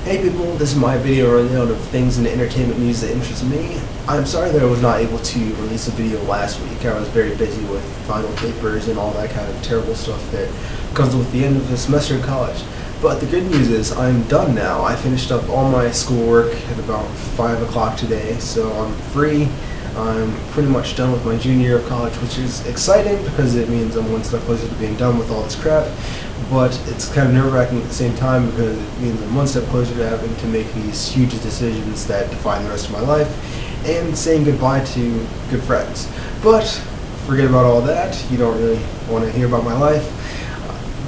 Hey people, this is my video rundown of things in entertainment news that interest me. I'm sorry that I was not able to release a video last week. I was very busy with final papers and all that kind of terrible stuff that comes with the end of the semester of college. But the good news is I'm done now. I finished up all my schoolwork at about 5 o'clock today, so I'm free. I'm pretty much done with my junior year of college, which is exciting because it means I'm one step closer to being done with all this crap, but it's kind of nerve-wracking at the same time because it means I'm one step closer to having to make these huge decisions that define the rest of my life and saying goodbye to good friends. But forget about all that. You don't really want to hear about my life.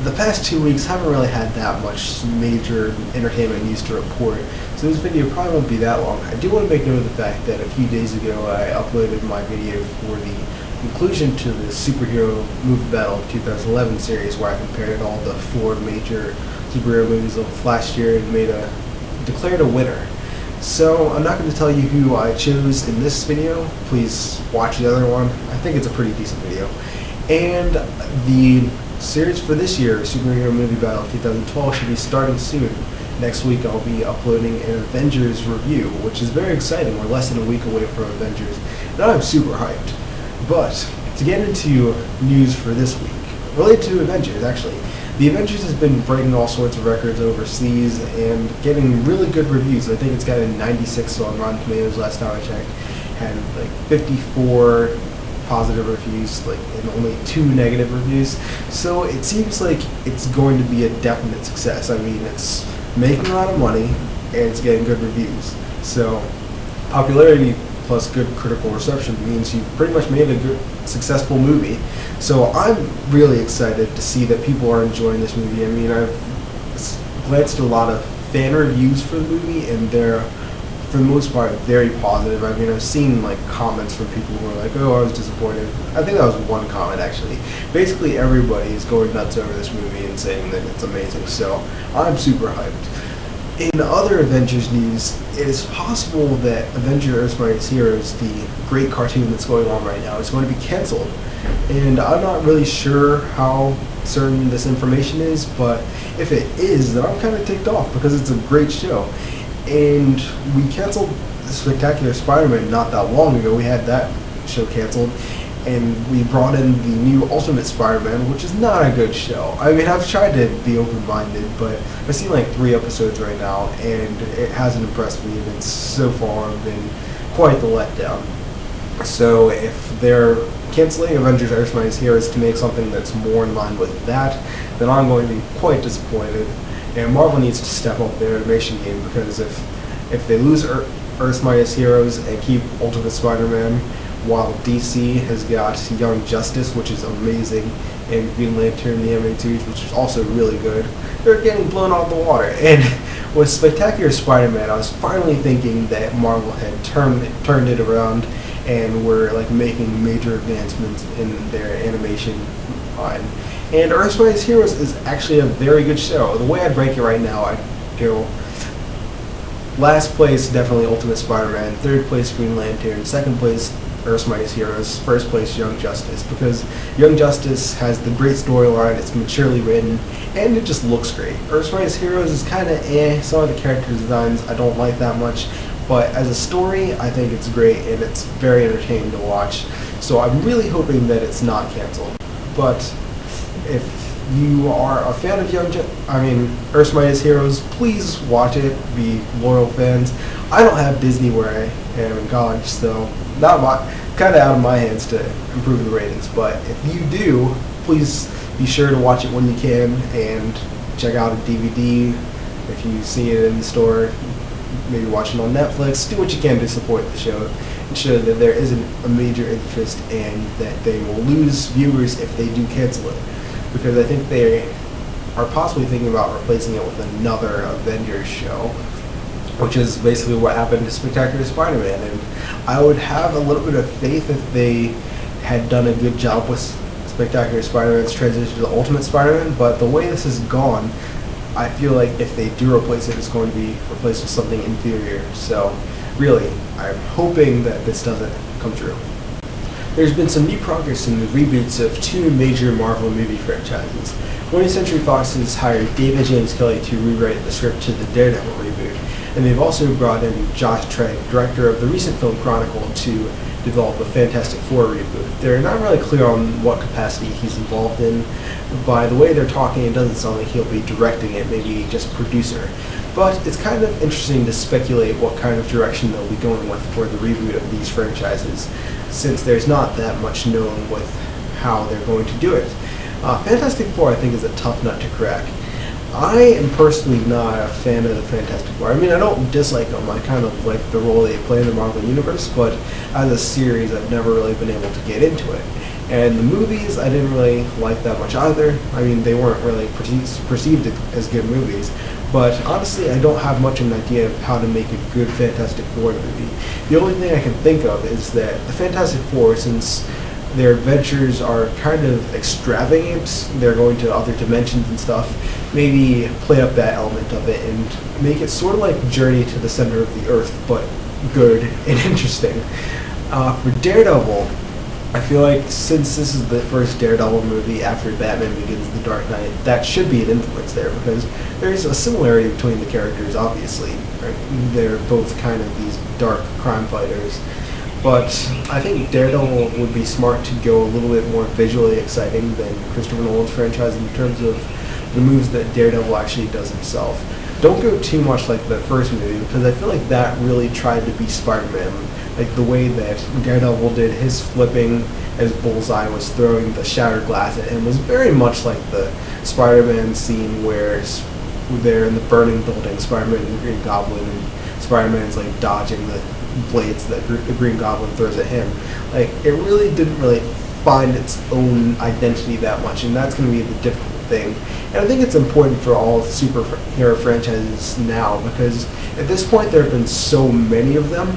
The past 2 weeks haven't really had that much major entertainment news to report, so this video probably won't be that long. I do want to make note of the fact that a few days ago I uploaded my video for the conclusion to the Superhero Movie Battle of 2011 series, where I compared all the 4 major superhero movies of last year and declared a winner. So I'm not going to tell you who I chose in this video. Please watch the other one. I think it's a pretty decent video. And the series for this year, Superhero Movie Battle 2012, should be starting soon. Next week I'll be uploading an Avengers review, which is very exciting. We're less than a week away from Avengers, and I'm super hyped. But to get into news for this week, related to Avengers actually, the Avengers has been breaking all sorts of records overseas and getting really good reviews. I think it's got a 96 on Rotten Tomatoes last time I checked, had like 54 positive reviews, and only 2 negative reviews. So it seems like it's going to be a definite success. I mean, it's making a lot of money and it's getting good reviews. So popularity plus good critical reception means you pretty much made a good, successful movie. So I'm really excited to see that people are enjoying this movie. I mean, I've glanced at a lot of fan reviews for the movie, and they're, for the most part, very positive. I mean, I've seen comments from people who are like, "Oh, I was disappointed." I think that was one comment actually. Basically, everybody is going nuts over this movie and saying that it's amazing. So I'm super hyped. In other Avengers news, it is possible that Avengers Earth's Mightiest Heroes, the great cartoon that's going on right now, is going to be canceled. And I'm not really sure how certain this information is, but if it is, then I'm kind of ticked off because it's a great show. And we canceled Spectacular Spider-Man not that long ago. We had that show canceled, and we brought in the new Ultimate Spider-Man, which is not a good show. I mean, I've tried to be open-minded, but I've seen 3 episodes right now, and it hasn't impressed me, and it's so far been quite the letdown. So if they're canceling Avengers Earth's Mightiest Heroes to make something that's more in line with that, then I'm going to be quite disappointed. And Marvel needs to step up their animation game, because if they lose Earth's Mightiest Heroes and keep Ultimate Spider-Man, while DC has got Young Justice, which is amazing, and Green Lantern, the animated series, which is also really good, they're getting blown out of the water. And with Spectacular Spider-Man, I was finally thinking that Marvel had turned it around and were making major advancements in their animation line. And Earth's Mightiest Heroes is actually a very good show. The way I break it right now, I'd go last place, definitely Ultimate Spider-Man, 3rd place, Green Lantern, 2nd place, Earth's Mightiest Heroes, 1st place, Young Justice, because Young Justice has the great storyline, it's maturely written, and it just looks great. Earth's Mightiest Heroes is kind of some of the character designs I don't like that much, but as a story, I think it's great, and it's very entertaining to watch. So I'm really hoping that it's not canceled. But if you are a fan of Earth's Mightiest Heroes, please watch it, be loyal fans. I don't have Disney where I am in college, so kind of out of my hands to improve the ratings. But if you do, please be sure to watch it when you can, and check out a DVD if you see it in the store. Maybe watch it on Netflix. Do what you can to support the show and show that there isn't a major interest and that they will lose viewers if they do cancel it. Because I think they are possibly thinking about replacing it with another Avengers show, which is basically what happened to Spectacular Spider-Man. And I would have a little bit of faith if they had done a good job with Spectacular Spider-Man's transition to the Ultimate Spider-Man, but the way this has gone, I feel like if they do replace it, it's going to be replaced with something inferior. So really, I'm hoping that this doesn't come true. there's been some new progress in the reboots of two major Marvel movie franchises. 20th Century Fox has hired David James Kelly to rewrite the script to the Daredevil reboot, and they've also brought in Josh Trank, director of the recent film Chronicle, to develop a Fantastic Four reboot. They're not really clear on what capacity he's involved in. By the way they're talking, it doesn't sound like he'll be directing it, maybe just producer. But it's kind of interesting to speculate what kind of direction they'll be going with for the reboot of these franchises, since there's not that much known with how they're going to do it. Fantastic Four, I think, is a tough nut to crack. I am personally not a fan of the Fantastic Four. I mean, I don't dislike them. I kind of like the role they play in the Marvel Universe, but as a series, I've never really been able to get into it. And the movies, I didn't really like that much either. I mean, they weren't really perceived as good movies. But honestly, I don't have much of an idea of how to make a good Fantastic Four movie. The only thing I can think of is that the Fantastic Four, since their adventures are kind of extravagant, they're going to other dimensions and stuff, maybe play up that element of it and make it sort of like Journey to the Center of the Earth, but good and interesting. For Daredevil, I feel like since this is the first Daredevil movie after Batman Begins the Dark Knight, that should be an influence there, because there's a similarity between the characters, obviously. Right? They're both kind of these dark crime fighters. But I think Daredevil would be smart to go a little bit more visually exciting than Christopher Nolan's franchise in terms of the moves that Daredevil actually does himself. Don't go too much like the first movie, because I feel like that really tried to be Spider-Man. Like the way that Daredevil did his flipping as Bullseye was throwing the shattered glass at him was very much like the Spider-Man scene where they're in the burning building, Spider-Man and the Green Goblin, and Spider-Man's like dodging the blades that the Green Goblin throws at him. Like, it really didn't really find its own identity that much, and that's going to be the difficult thing. And I think it's important for all superhero franchises now, because at this point there have been so many of them.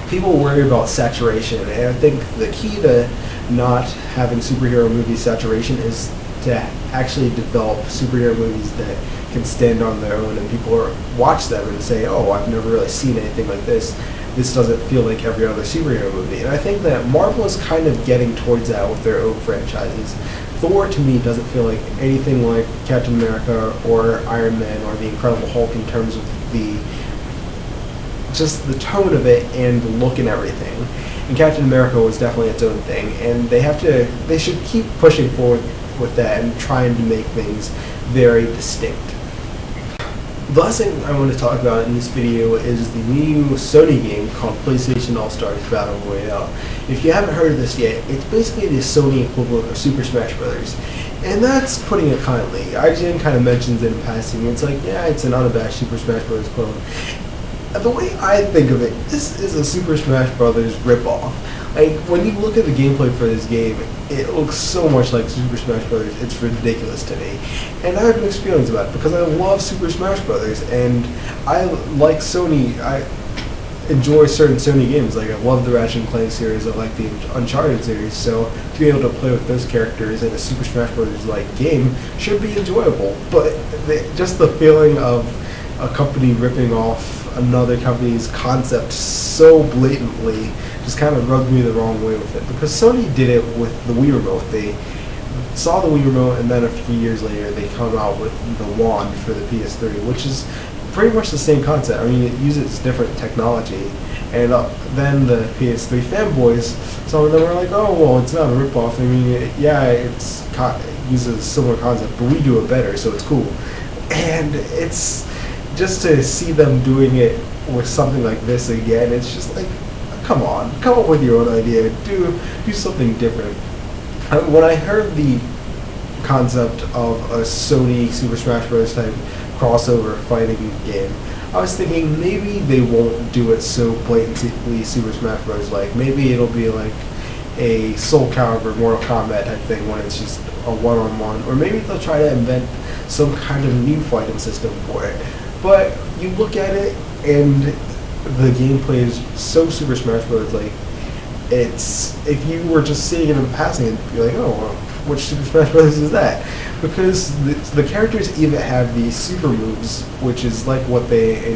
People worry about saturation, and I think the key to not having superhero movie saturation is to actually develop superhero movies that can stand on their own, and people watch them and say, oh, I've never really seen anything like this. This doesn't feel like every other superhero movie. And I think that Marvel is kind of getting towards that with their own franchises. Thor, to me, doesn't feel like anything like Captain America or Iron Man or the Incredible Hulk in terms of just the tone of it and the look and everything. And Captain America was definitely its own thing, and they should keep pushing forward with that and trying to make things very distinct. The last thing I want to talk about in this video is the new Sony game called PlayStation All-Stars Battle Royale. If you haven't heard of this yet, it's basically the Sony equivalent of Super Smash Bros. And that's putting it kindly. IGN kind of mentions it in passing. It's like, yeah, it's an unabashed Super Smash Bros. Clone. The way I think of it, this is a Super Smash Bros. Ripoff. Like, when you look at the gameplay for this game, it looks so much like Super Smash Bros. It's ridiculous to me. And I have mixed feelings about it, because I love Super Smash Bros. And I like Sony. I enjoy certain Sony games. Like, I love the Ratchet & Clank series. I like the Uncharted series. So to be able to play with those characters in a Super Smash Bros. Like game should be enjoyable. But just the feeling of a company ripping off another company's concept so blatantly just kind of rubbed me the wrong way with it, because Sony did it with the Wii Remote. They saw the Wii Remote, and then a few years later they come out with the wand for the PS3, which is pretty much the same concept. I mean, it uses different technology, and then the PS3 fanboys, some of them were like, oh, well, it's not a ripoff. I mean, it uses a similar concept, but we do it better, so it's cool. And it's just to see them doing it with something like this again, it's just like, come on, come up with your own idea, do something different. When I heard the concept of a Sony Super Smash Bros. Type crossover fighting game, I was thinking maybe they won't do it so blatantly Super Smash Bros. Like, maybe it'll be like a Soul Calibur Mortal Kombat type thing when it's just a one-on-one, or maybe they'll try to invent some kind of new fighting system for it. But you look at it, and the gameplay is so Super Smash Bros. Like, it's, if you were just seeing it in passing, it'd be like, oh, well, which Super Smash Bros. Is that? Because the characters even have these super moves, which is like what they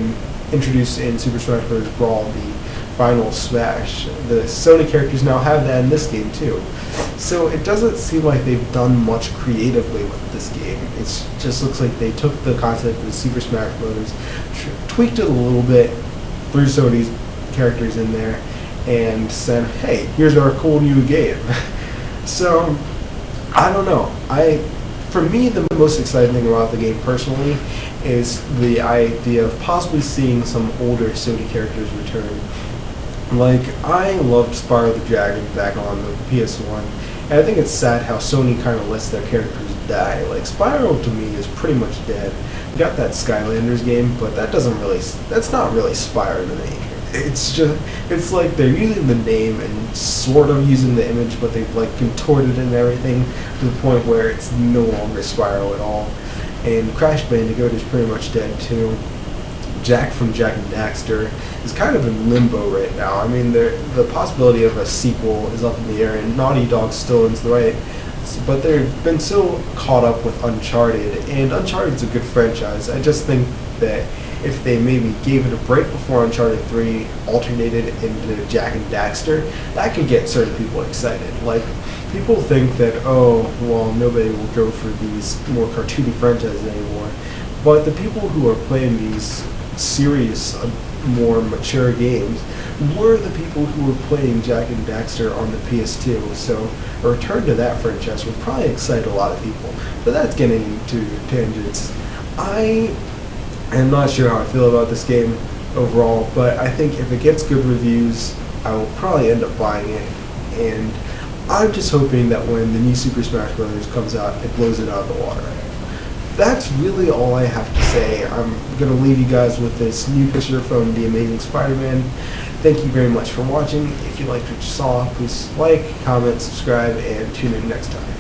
introduced in Super Smash Bros. Brawl, the Final Smash. The Sony characters now have that in this game too. So it doesn't seem like they've done much creatively with this game. It just looks like they took the concept of Super Smash Bros., tweaked it a little bit, threw Sony's characters in there, and said, hey, here's our cool new game. So, I don't know. For me, the most exciting thing about the game personally is the idea of possibly seeing some older Sony characters return. Like, I loved Spyro the Dragon back on the PS1, and I think it's sad how Sony kind of lets their characters die. Like, Spyro to me is pretty much dead. We got that Skylanders game, but that's not really Spyro to me. It's like they're using the name and sort of using the image, but they've like contorted it and everything to the point where it's no longer Spyro at all. And Crash Bandicoot is pretty much dead too. Jack from Jak and Daxter is kind of in limbo right now. I mean, the possibility of a sequel is up in the air, and Naughty Dog still owns the right, but they've been so caught up with Uncharted, and Uncharted's a good franchise. I just think that if they maybe gave it a break before Uncharted 3 alternated into Jak and Daxter, that could get certain people excited. Like, people think that, oh, well, nobody will go for these more cartoony franchises anymore. But the people who are playing these serious, more mature games were the people who were playing Jak and Daxter on the PS2. So a return to that franchise would probably excite a lot of people. But that's getting into tangents. I'm not sure how I feel about this game overall, but I think if it gets good reviews, I will probably end up buying it. And I'm just hoping that when the new Super Smash Bros. Comes out, it blows it out of the water. That's really all I have to say. I'm going to leave you guys with this new picture from The Amazing Spider-Man. Thank you very much for watching. If you liked what you saw, please like, comment, subscribe, and tune in next time.